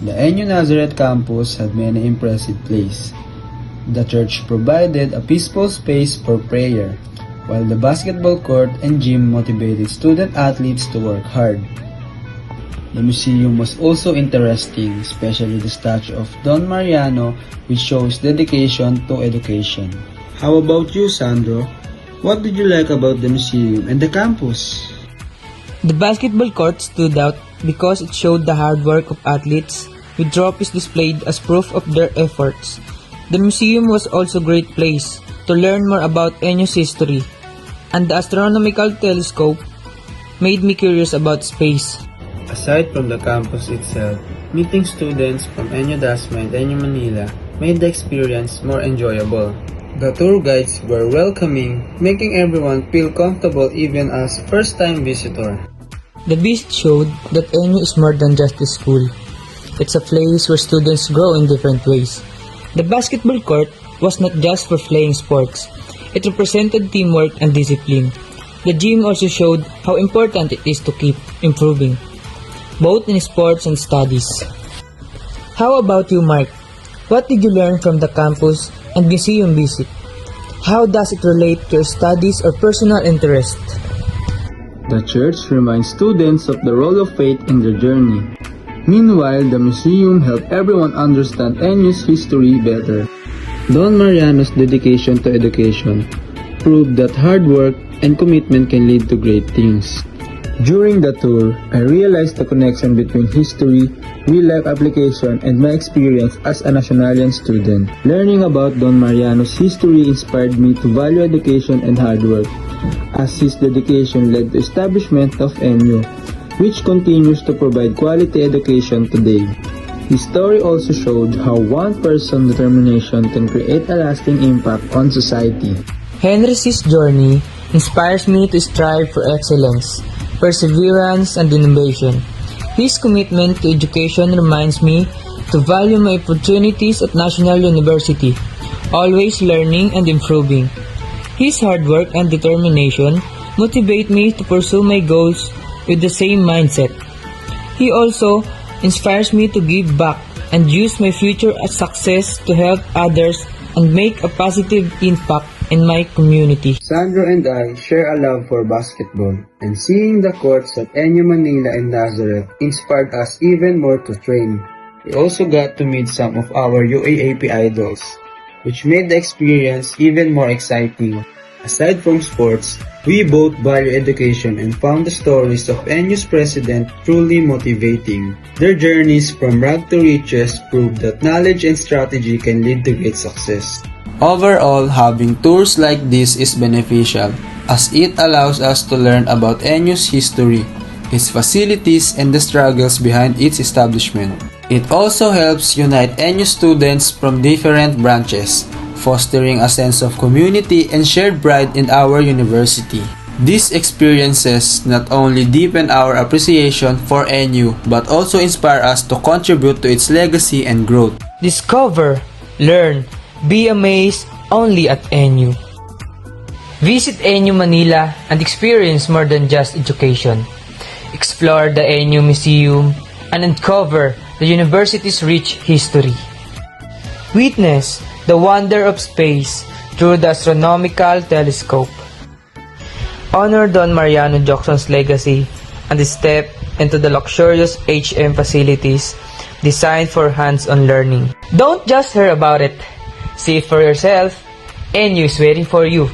The NU Nazareth campus had many impressive plays. The church provided a peaceful space for prayer, while the basketball court and gym motivated student athletes to work hard. The museum was also interesting, especially the statue of Don Mariano, which shows dedication to education. How about you, Sandro? What did you like about the museum and the campus? The basketball court stood out because it showed the hard work of athletes, with trophies displayed as proof of their efforts. The museum was also a great place to learn more about NU's history, and the astronomical telescope made me curious about space. Aside from the campus itself, meeting students from NU Dasma and NU Manila made the experience more enjoyable. The tour guides were welcoming, making everyone feel comfortable even as first-time visitor. The visit showed that NU is more than just a school. It's a place where students grow in different ways. The basketball court was not just for playing sports. It represented teamwork and discipline. The gym also showed how important it is to keep improving, both in sports and studies. How about you, Mark? What did you learn from the campus and museum visit? How does it relate to your studies or personal interest? The church reminds students of the role of faith in their journey. Meanwhile, the museum helped everyone understand NU's history better. Don Mariano's dedication to education proved that hard work and commitment can lead to great things. During the tour, I realized the connection between history, real-life application, and my experience as a Nationalian student. Learning about Don Mariano's history inspired me to value education and hard work, as his dedication led to establishment of NU, which continues to provide quality education today. His story also showed how one person's determination can create a lasting impact on society. Henry's journey inspires me to strive for excellence, perseverance, and innovation. His commitment to education reminds me to value my opportunities at National University, always learning and improving. His hard work and determination motivate me to pursue my goals with the same mindset. He also inspires me to give back and use my future as success to help others and make a positive impact in my community. Sandro and I share a love for basketball, and seeing the courts at NU Manila and Nazareth inspired us even more to train. We also got to meet some of our UAAP idols, which made the experience even more exciting. Aside from sports, we both value education and found the stories of NU's president truly motivating. Their journeys from rag to riches prove that knowledge and strategy can lead to great success. Overall, having tours like this is beneficial, as it allows us to learn about NU's history, its facilities, and the struggles behind its establishment. It also helps unite NU students from different branches, fostering a sense of community and shared pride in our university. These experiences not only deepen our appreciation for NU, but also inspire us to contribute to its legacy and growth. Discover, learn, be amazed only at NU. Visit NU Manila and experience more than just education. Explore the NU Museum and uncover the university's rich history. Witness the wonder of space through the astronomical telescope. Honor Don Mariano Jockson's legacy and step into the luxurious HM facilities designed for hands-on learning. Don't just hear about it. See it for yourself. NU is waiting for you.